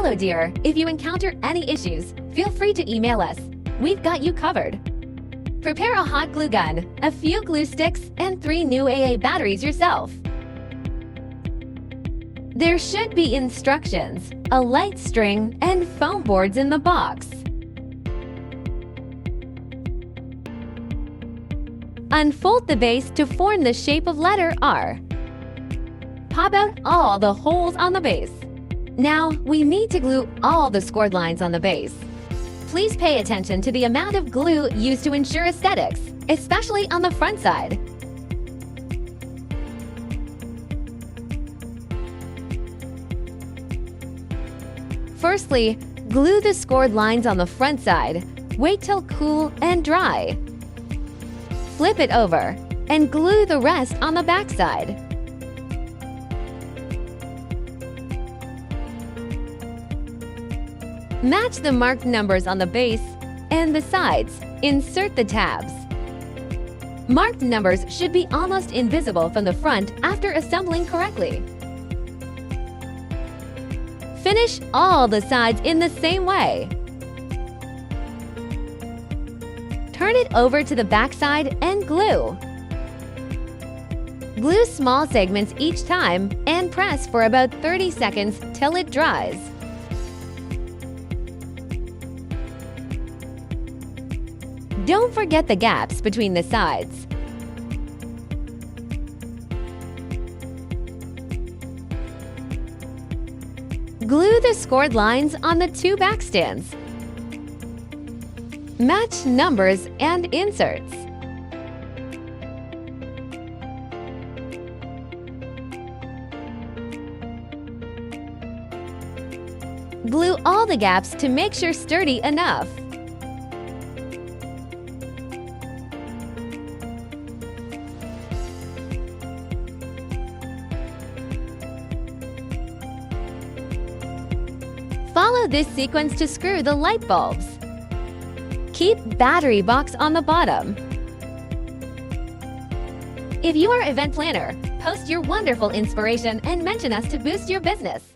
Hello dear, if you encounter any issues, feel free to email us. We've got you covered. Prepare a hot glue gun, a few glue sticks, and 3 new AA batteries yourself. There should be instructions, a light string, and foam boards in the box. Unfold the base to form the shape of letter R. Pop out all the holes on the base. Now, we need to glue all the scored lines on the base. Please pay attention to the amount of glue used to ensure aesthetics, especially on the front side. Firstly, glue the scored lines on the front side. Wait till cool and dry. Flip it over and glue the rest on the back side. Match the marked numbers on the base and the sides. Insert the tabs. Marked numbers should be almost invisible from the front after assembling correctly. Finish all the sides in the same way. Turn it over to the back side and glue. Glue small segments each time and press for about 30 seconds till it dries. Don't forget the gaps between the sides. Glue the scored lines on the 2 back stands. Match numbers and inserts. Glue all the gaps to make sure sturdy enough. Follow this sequence to screw the light bulbs. Keep battery box on the bottom. If you are an event planner, post your wonderful inspiration and mention us to boost your business.